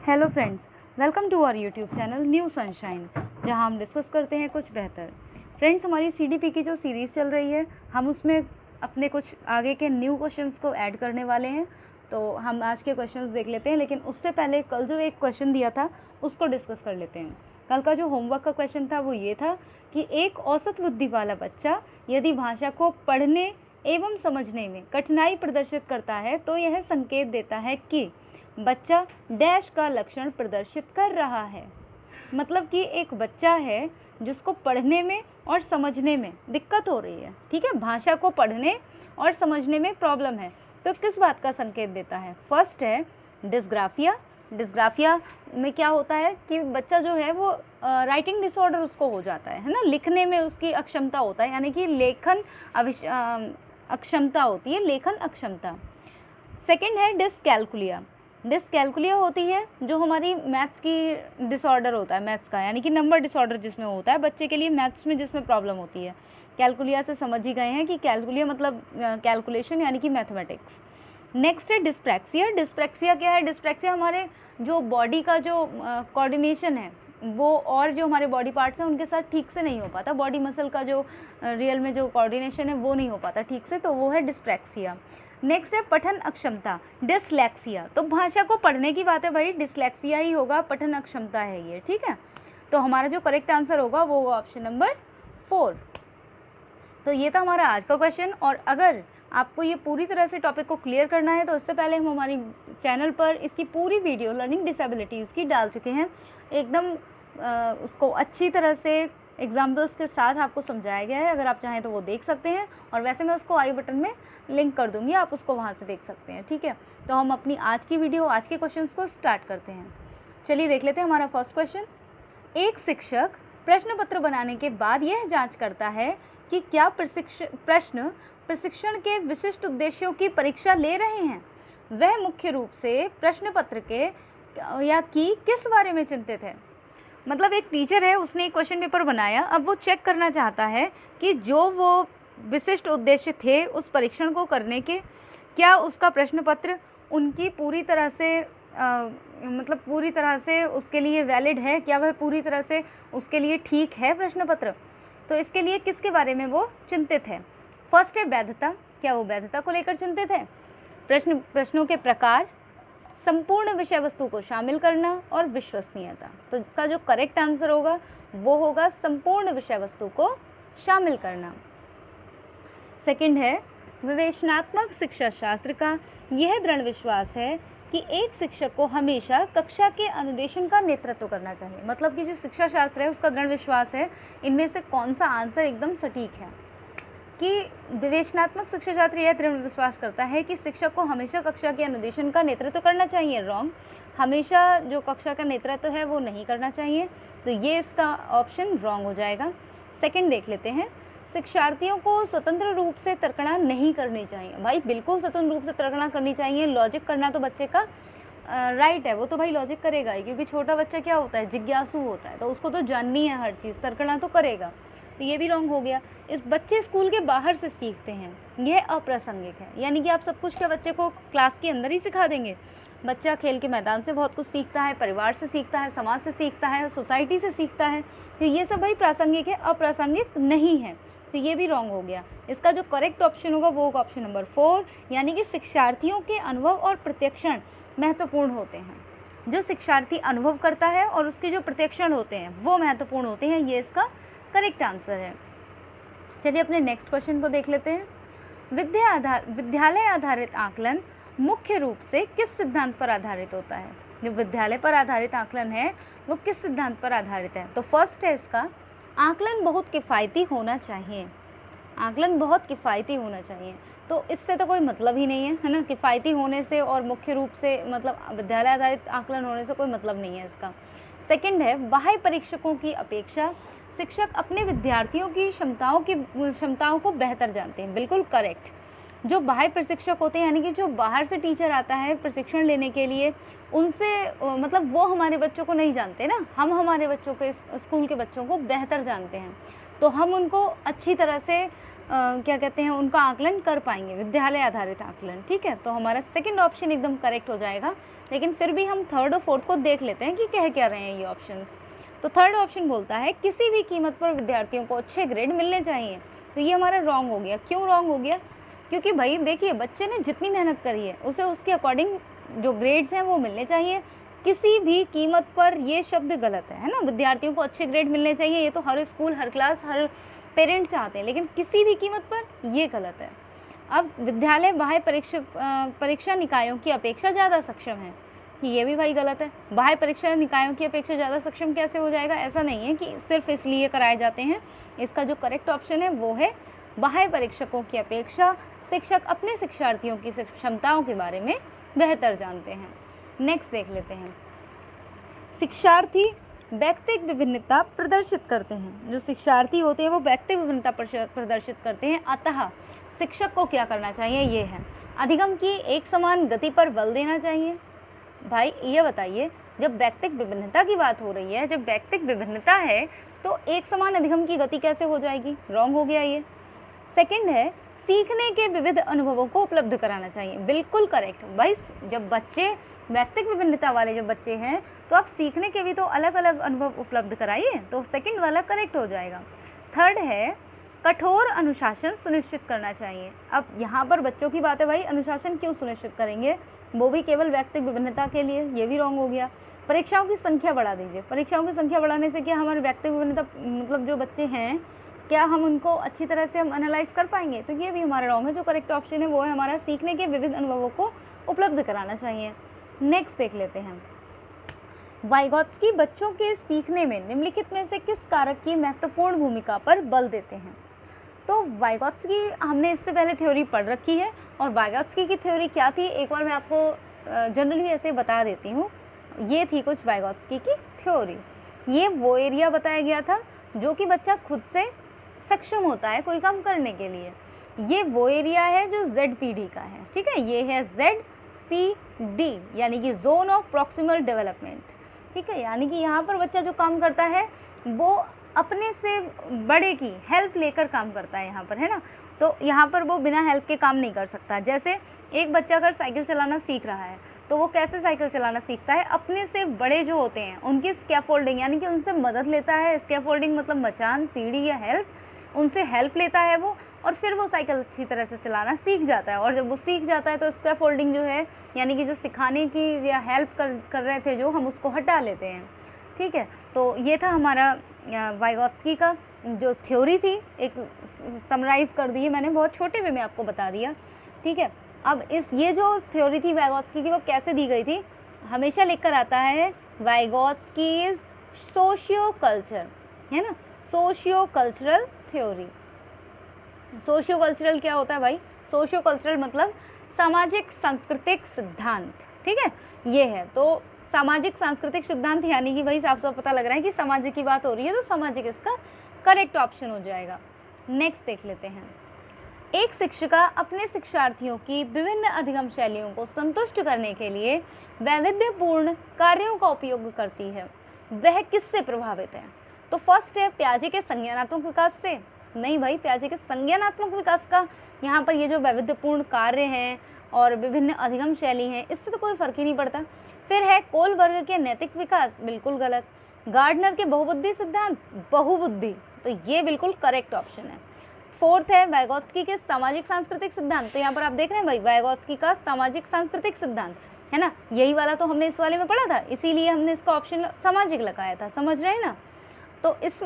Hello friends, welcome to our YouTube channel new sunshine, जहां हम discuss करते हैं कुछ बेहतर। फ्रेंड्स, हमारी सीडीपी की जो सीरीज़ चल रही है, हम उसमें अपने कुछ आगे के न्यू क्वेश्चंस को ऐड करने वाले हैं। तो हम आज के क्वेश्चंस देख लेते हैं, लेकिन उससे पहले कल जो एक क्वेश्चन दिया था उसको डिस्कस कर लेते हैं। कल का जो होमवर्क का क्वेश्चन था वो ये था कि एक औसत बुद्धि वाला बच्चा यदि भाषा को पढ़ने एवं समझने में कठिनाई प्रदर्शित करता है तो यह संकेत देता है कि बच्चा डैश का लक्षण प्रदर्शित कर रहा है। मतलब कि एक बच्चा है जिसको पढ़ने में और समझने में दिक्कत हो रही है, ठीक है, भाषा को पढ़ने और समझने में प्रॉब्लम है, तो किस बात का संकेत देता है? फर्स्ट है डिस्ग्राफिया। डिस्ग्राफिया में क्या होता है कि बच्चा जो है वो राइटिंग डिसऑर्डर उसको हो जाता है ना, लिखने में उसकी अक्षमता होता है, यानी कि लेखन अक्षमता होती है, लेखन अक्षमता। सेकंड है डिसकैलकुलिया। डिसकैलकुलिया होती है जो हमारी मैथ्स की डिसऑर्डर होता है, मैथ्स का, यानी कि नंबर डिसऑर्डर जिसमें होता है बच्चे के लिए मैथ्स में, जिसमें प्रॉब्लम होती है। कैलकुलिया से समझ ही गए हैं कि कैलकुलिया मतलब कैलकुलेशन यानी कि मैथमेटिक्स। नेक्स्ट है डिस्प्रैक्सिया। डिस्प्रैक्सिया क्या है? डिस्प्रैक्सिया हमारे जो बॉडी का जो कोऑर्डिनेशन है वो और जो हमारे बॉडी पार्ट्स हैं उनके साथ ठीक से नहीं हो पाता, बॉडी मसल का जो रियल में जो कोऑर्डिनेशन है वो नहीं हो पाता ठीक से, तो वो है डिस्प्रैक्सिया। नेक्स्ट है पठन अक्षमता, डिसलेक्सिया। तो भाषा को पढ़ने की बात है भाई, डिसलेक्सिया ही होगा, पठन अक्षमता है ये, ठीक है। तो हमारा जो करेक्ट आंसर होगा वो होगा ऑप्शन नंबर 4। तो ये था हमारा आज का क्वेश्चन। और अगर आपको ये पूरी तरह से टॉपिक को क्लियर करना है तो इससे पहले हम हमारी चैनल पर इसकी पूरी वीडियो लर्निंग डिसेबिलिटीज़ की डाल चुके हैं, एकदम उसको अच्छी तरह से एग्जाम्पल्स के साथ आपको समझाया गया है। अगर आप चाहें तो वो देख सकते हैं, और वैसे मैं उसको आई बटन में लिंक कर दूंगी, आप उसको वहाँ से देख सकते हैं, ठीक है। तो हम अपनी आज की वीडियो, आज के क्वेश्चंस को स्टार्ट करते हैं। चलिए देख लेते हैं हमारा फर्स्ट क्वेश्चन। एक शिक्षक प्रश्न पत्र बनाने के बाद यह जांच करता है कि क्या प्रश्न प्रशिक्षण के विशिष्ट उद्देश्यों की परीक्षा ले रहे हैं। वह मुख्य रूप से प्रश्न पत्र के या की किस बारे में चिंतित है। मतलब एक टीचर है, उसने एक क्वेश्चन पेपर बनाया, अब वो चेक करना चाहता है कि जो वो विशिष्ट उद्देश्य थे उस परीक्षण को करने के, क्या उसका प्रश्न पत्र उनकी पूरी तरह से मतलब पूरी तरह से उसके लिए वैलिड है, क्या वह पूरी तरह से उसके लिए ठीक है प्रश्न पत्र। तो इसके लिए किसके बारे में वो चिंतित है? फर्स्ट है वैधता, क्या वो वैधता को लेकर चिंतित है। प्रश्नों के प्रकार, संपूर्ण विषय वस्तु को शामिल करना और विश्वसनीयता। तो इसका जो करेक्ट आंसर होगा वो होगा संपूर्ण विषय वस्तु को शामिल करना। सेकंड है विवेचनात्मक शिक्षा शास्त्र का यह दृढ़ विश्वास है कि एक शिक्षक को हमेशा कक्षा के अनुदेशन का नेतृत्व करना चाहिए। मतलब कि जो शिक्षा शास्त्र है उसका दृढ़ विश्वास है, इनमें से कौन सा आंसर एकदम सटीक है कि विवेचनात्मक शिक्षा शास्त्र यह दृढ़ विश्वास करता है कि शिक्षक को हमेशा कक्षा के अनुदेशन का नेतृत्व करना चाहिए। रॉन्ग, हमेशा जो कक्षा का नेतृत्व है वो नहीं करना चाहिए, तो ये इसका ऑप्शन रॉन्ग हो जाएगा। सेकंड देख लेते हैं, शिक्षार्थियों को स्वतंत्र रूप से तर्कना नहीं करनी चाहिए। भाई बिल्कुल स्वतंत्र रूप से तर्कना करनी चाहिए, लॉजिक करना तो बच्चे का राइट है, वो तो भाई लॉजिक करेगा ही, क्योंकि छोटा बच्चा क्या होता है, जिज्ञासु होता है, तो उसको तो जाननी है हर चीज़, तर्कना तो करेगा। तो ये भी रॉन्ग हो गया। इस बच्चे स्कूल के बाहर से सीखते हैं, यह अप्रासंगिक है, यानी कि आप सब कुछ क्या बच्चे को क्लास के अंदर ही सिखा देंगे। बच्चा खेल के मैदान से बहुत कुछ सीखता है, परिवार से सीखता है, समाज से सीखता है, सोसाइटी से सीखता है, तो ये सब भाई प्रासंगिक है, अप्रासंगिक नहीं है। तो ये भी रॉन्ग हो गया। इसका जो करेक्ट ऑप्शन होगा वो होगा ऑप्शन नंबर 4, यानी कि शिक्षार्थियों के अनुभव और प्रत्यक्षण महत्वपूर्ण होते हैं। जो शिक्षार्थी अनुभव करता है और उसके जो प्रत्यक्षण होते हैं वो महत्वपूर्ण होते हैं, ये इसका करेक्ट आंसर है। चलिए अपने नेक्स्ट क्वेश्चन को देख लेते हैं। विद्यालय आधारित आकलन मुख्य रूप से किस सिद्धांत पर आधारित होता है। जो विद्यालय पर आधारित आकलन है वो किस सिद्धांत पर आधारित है? तो फर्स्ट है इसका, आकलन बहुत किफ़ायती होना चाहिए। आकलन बहुत किफ़ायती होना चाहिए, तो इससे तो कोई मतलब ही नहीं है ना, किफ़ायती होने से और मुख्य रूप से मतलब विद्यालय आधारित आकलन होने से कोई मतलब नहीं है इसका। सेकंड है बाह्य परीक्षकों की अपेक्षा शिक्षक अपने विद्यार्थियों की क्षमताओं को बेहतर जानते हैं। बिल्कुल करेक्ट। जो बाह्य प्रशिक्षक होते हैं, यानी कि जो बाहर से टीचर आता है प्रशिक्षण लेने के लिए, उनसे मतलब वो हमारे बच्चों को नहीं जानते ना, हम हमारे बच्चों के स्कूल के बच्चों को बेहतर जानते हैं, तो हम उनको अच्छी तरह से क्या कहते हैं, उनका आकलन कर पाएंगे, विद्यालय आधारित आकलन। ठीक है, तो हमारा सेकंड ऑप्शन एकदम करेक्ट हो जाएगा। लेकिन फिर भी हम थर्ड और फोर्थ को देख लेते हैं कि कह क्या रहे हैं ये ऑप्शंस। तो थर्ड ऑप्शन बोलता है किसी भी कीमत पर विद्यार्थियों को अच्छे ग्रेड मिलने चाहिए। तो ये हमारा रॉन्ग हो गया। क्यों रॉन्ग हो गया? क्योंकि भाई देखिए, बच्चे ने जितनी मेहनत करी है उसे उसके अकॉर्डिंग जो ग्रेड्स हैं वो मिलने चाहिए। किसी भी कीमत पर ये शब्द गलत है ना। विद्यार्थियों को अच्छे ग्रेड मिलने चाहिए, ये तो हर स्कूल, हर क्लास, हर पेरेंट्स चाहते हैं, लेकिन किसी भी कीमत पर ये गलत है। अब विद्यालय बाह्य परीक्षा निकायों की अपेक्षा ज़्यादा सक्षम है, ये भी भाई गलत है। बाह्य परीक्षा निकायों की अपेक्षा ज़्यादा सक्षम कैसे हो जाएगा? ऐसा नहीं है कि सिर्फ इसलिए कराए जाते हैं। इसका जो करेक्ट ऑप्शन है वो है बाह्य परीक्षकों की अपेक्षा शिक्षक अपने शिक्षार्थियों की क्षमताओं के बारे में बेहतर जानते हैं। नेक्स्ट देख लेते हैं। शिक्षार्थी व्यक्तिगत विभिन्नता प्रदर्शित करते हैं। जो शिक्षार्थी होते हैं वो व्यक्तिगत विभिन्नता प्रदर्शित करते हैं, अतः शिक्षक को क्या करना चाहिए? ये है अधिगम की एक समान गति पर बल देना चाहिए। भाई ये बताइए, जब व्यक्तिगत विभिन्नता की बात हो रही है, जब व्यक्तिगत विभिन्नता है तो एक समान अधिगम की गति कैसे हो जाएगी? रॉन्ग हो गया ये। सेकंड है सीखने के विविध अनुभवों को उपलब्ध कराना चाहिए। बिल्कुल करेक्ट भाई। जब बच्चे व्यक्तिगत विभिन्नता वाले जब बच्चे हैं तो आप सीखने के भी तो अलग अलग अनुभव उपलब्ध कराइए, तो सेकंड वाला करेक्ट हो जाएगा। थर्ड है कठोर अनुशासन सुनिश्चित करना चाहिए। अब यहाँ पर बच्चों की बात है भाई, अनुशासन क्यों सुनिश्चित करेंगे? वो भी केवल व्यक्तिगत विभिन्नता के लिए, ये भी रॉन्ग हो गया। परीक्षाओं की संख्या बढ़ा दीजिए। परीक्षाओं की संख्या बढ़ाने से क्या हमारे व्यक्तिगत विभिन्नता, मतलब जो बच्चे हैं, क्या हम उनको अच्छी तरह से हम एनालाइज कर पाएंगे? तो ये भी हमारा रॉन्ग है। जो करेक्ट ऑप्शन है वो है हमारा सीखने के विविध अनुभवों को उपलब्ध कराना चाहिए। नेक्स्ट देख लेते हैं। वाइगॉत्स्की बच्चों के सीखने में निम्नलिखित में से किस कारक की महत्वपूर्ण भूमिका पर बल देते हैं? तो वाइगॉत्स्की हमने इससे पहले थ्योरी पढ़ रखी है, और वाइगॉत्स्की की थ्योरी क्या थी एक बार मैं आपको जनरली ऐसे बता देती हूँ। ये थी कुछ वाइगॉत्स्की की थ्योरी। ये वो एरिया बताया गया था जो कि बच्चा खुद से सक्षम होता है कोई काम करने के लिए। ये वो एरिया है जो ZPD का है। ठीक है, ये है ZPD यानी कि जोन ऑफ प्रॉक्सिमल डेवलपमेंट। ठीक है, यानी कि यहाँ पर बच्चा जो काम करता है वो अपने से बड़े की हेल्प लेकर काम करता है यहाँ पर, है ना। तो यहाँ पर वो बिना हेल्प के काम नहीं कर सकता। जैसे एक बच्चा अगर साइकिल चलाना सीख रहा है तो वो कैसे साइकिल चलाना सीखता है? अपने से बड़े जो होते हैं उनकी स्कैफोल्डिंग यानी कि उनसे मदद लेता है। स्कैफोल्डिंग मतलब मचान, सीढ़ी या हेल्प, उनसे हेल्प लेता है वो, और फिर वो साइकिल अच्छी तरह से चलाना सीख जाता है। और जब वो सीख जाता है तो स्कैफोल्डिंग जो है यानी कि जो सिखाने की या हेल्प कर रहे थे जो, हम उसको हटा लेते हैं। ठीक है, तो ये था हमारा वाइगॉत्स्की का जो थ्योरी थी, एक समराइज़ कर दी है मैंने, बहुत छोटे वे में आपको बता दिया। ठीक है, अब ये जो थ्योरी थी वाइगॉत्स्की की वो कैसे दी गई थी? हमेशा लिखकर आता है वाइगॉत्स्कीज सोशियो कल्चर, है ना, socio cultural theory. Socio cultural क्या होता है भाई? सोशियो कल्चरल मतलब सामाजिक सांस्कृतिक सिद्धांत। ठीक है, ये है। तो सामाजिक सांस्कृतिक सिद्धांत यानी कि भाई साफ साफ पता लग रहा है कि सामाजिक की बात हो रही है, तो सामाजिक इसका करेक्ट ऑप्शन हो जाएगा। नेक्स्ट देख लेते हैं। एक शिक्षिका अपने शिक्षार्थियों की विभिन्न अधिगम शैलियों को संतुष्ट करने के लिए वैविध्यपूर्ण कार्यों का उपयोग करती है। वह किससे प्रभावित है? तो फर्स्ट है पियाजे के संज्ञानात्मक विकास से। नहीं भाई, पियाजे के संज्ञानात्मक विकास का यहाँ पर ये जो वैविध्यपूर्ण कार्य हैं और विभिन्न अधिगम शैली हैं, इससे तो कोई फर्क ही नहीं पड़ता। फिर है कोल वर्ग के नैतिक विकास, बिल्कुल गलत। गार्डनर के बहुबुद्धि सिद्धांत, बहुबुद्धि, तो ये बिल्कुल करेक्ट ऑप्शन है। फोर्थ है वाइगॉत्स्की के सामाजिक सांस्कृतिक सिद्धांत। तो यहाँ पर आप देख रहे हैं भाई, वाइगॉत्स्की का सामाजिक सांस्कृतिक सिद्धांत, है ना, यही वाला तो हमने इस वाले में पढ़ा था, इसीलिए हमने इसका ऑप्शन सामाजिक लगाया था, समझ रहे हैं ना। तो इस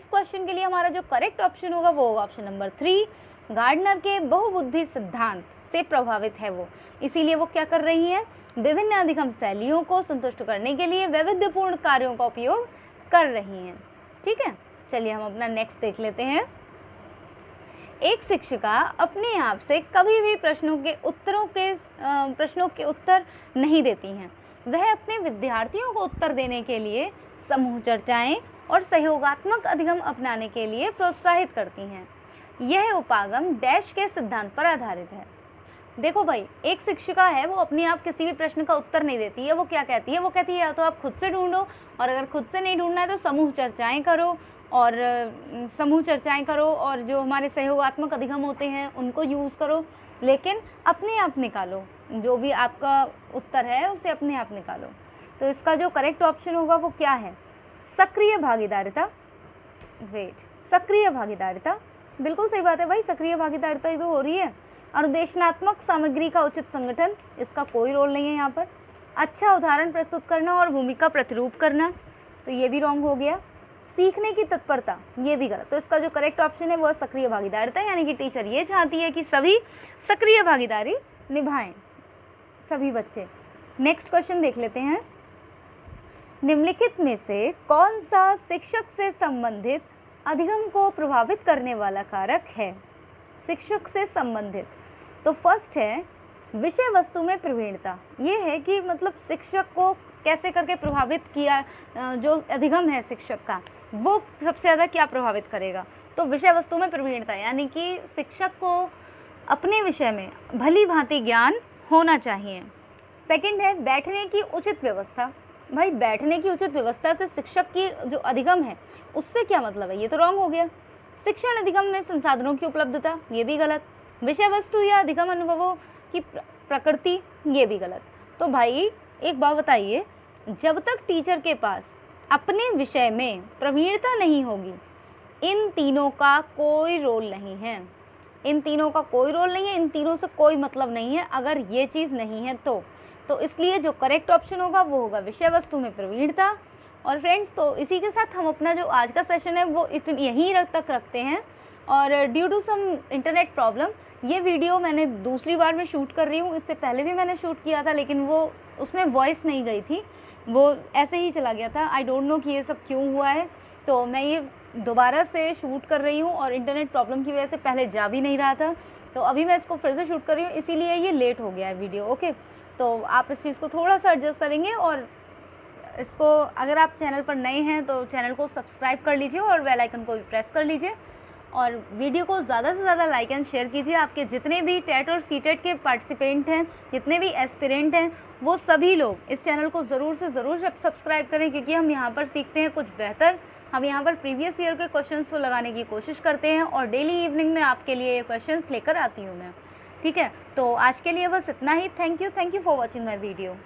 क्वेश्चन के लिए हमारा जो करेक्ट ऑप्शन होगा वो होगा ऑप्शन नंबर 3, गार्डनर के बहुबुद्धि सिद्धांत से प्रभावित है वो, इसीलिए वो क्या कर रही है? विभिन्न अधिगम शैलियों को संतुष्ट करने के लिए वैविध्यपूर्ण कार्यों का उपयोग कर रही हैं। ठीक है, चलिए हम अपना नेक्स्ट देख लेते हैं। एक शिक्षिका अपने आप से कभी भी प्रश्नों के उत्तर नहीं देती हैं। वह अपने विद्यार्थियों को उत्तर देने के लिए समूह चर्चाएं और सहयोगात्मक अधिगम अपनाने के लिए प्रोत्साहित करती हैं। यह उपागम डैश के सिद्धांत पर आधारित है। देखो भाई, एक शिक्षिका है वो अपने आप किसी भी प्रश्न का उत्तर नहीं देती है। वो क्या कहती है? वो कहती है या तो आप खुद से ढूंढो, और अगर खुद से नहीं ढूंढना है तो समूह चर्चाएं करो और समूह चर्चाएं करो और जो हमारे सहयोगात्मक अधिगम होते हैं उनको यूज़ करो, लेकिन अपने आप निकालो। जो भी आपका उत्तर है उसे अपने आप निकालो। तो इसका जो करेक्ट ऑप्शन होगा वो क्या है? सक्रिय भागीदारिता। सक्रिय भागीदारिता, बिल्कुल सही बात है भाई, सक्रिय भागीदारिता ही तो हो रही है। अनुदेशनात्मक सामग्री का उचित संगठन, इसका कोई रोल नहीं है यहाँ पर। अच्छा उदाहरण प्रस्तुत करना और भूमिका प्रतिरूप करना, तो ये भी रॉन्ग हो गया। सीखने की तत्परता, ये भी गलत। तो इसका जो करेक्ट ऑप्शन है वो सक्रिय भागीदारिता, यानी कि टीचर ये चाहती है कि सभी सक्रिय भागीदारी निभाएं, सभी बच्चे। नेक्स्ट क्वेश्चन देख लेते हैं। निम्नलिखित में से कौन सा शिक्षक से संबंधित अधिगम को प्रभावित करने वाला कारक है? शिक्षक से संबंधित, तो फर्स्ट है विषय वस्तु में प्रवीणता। ये है कि मतलब शिक्षक को कैसे करके प्रभावित किया, जो अधिगम है शिक्षक का वो सबसे ज़्यादा क्या प्रभावित करेगा? तो विषय वस्तु में प्रवीणता, यानी कि शिक्षक को अपने विषय में भली भांति ज्ञान होना चाहिए। सेकंड है बैठने की उचित व्यवस्था। भाई बैठने की उचित व्यवस्था से शिक्षक की जो अधिगम है उससे क्या मतलब है? ये तो रॉन्ग हो गया। शिक्षण अधिगम में संसाधनों की उपलब्धता, ये भी गलत। विषय वस्तु या अधिगम अनुभवों की प्रकृति, ये भी गलत। तो भाई एक बात बताइए, जब तक टीचर के पास अपने विषय में प्रवीणता नहीं होगी, इन तीनों का कोई रोल नहीं है। इन तीनों का कोई रोल नहीं है, इन तीनों से कोई मतलब नहीं है अगर ये चीज़ नहीं है तो इसलिए जो करेक्ट ऑप्शन होगा वो होगा विषय वस्तु में प्रवीणता। और फ्रेंड्स, तो इसी के साथ हम अपना जो आज का सेशन है वो यहीं तक रखते हैं। और due to some internet problem ये वीडियो मैंने दूसरी बार में शूट कर रही हूँ। इससे पहले भी मैंने शूट किया था, लेकिन वो उसमें वॉइस नहीं गई थी, वो ऐसे ही चला गया था। आई डोंट नो कि ये सब क्यों हुआ है। तो मैं ये दोबारा से शूट कर रही हूँ और इंटरनेट प्रॉब्लम की वजह से पहले जा भी नहीं रहा था, तो अभी मैं इसको फिर से शूट कर रही हूँ, इसीलिए ये लेट हो गया है वीडियो। ओके, तो आप इस चीज़ को थोड़ा सा एडजस्ट करेंगे। और इसको अगर आप चैनल पर नए हैं तो चैनल को सब्सक्राइब कर लीजिए और बेल आइकन को भी प्रेस कर लीजिए। और वीडियो को ज़्यादा से ज़्यादा लाइक एंड शेयर कीजिए। आपके जितने भी टेट और सीटेट के पार्टिसिपेंट हैं, जितने भी एस्पिरेंट हैं, वो सभी लोग इस चैनल को ज़रूर से ज़रूर सब्सक्राइब करें, क्योंकि हम यहाँ पर सीखते हैं कुछ बेहतर। हम यहाँ पर प्रीवियस ईयर के क्वेश्चंस को लगाने की कोशिश करते हैं और डेली इवनिंग में आपके लिए ये क्वेश्चंस लेकर आती हूँ मैं। ठीक है, तो आज के लिए बस इतना ही। Thank you for watching my video.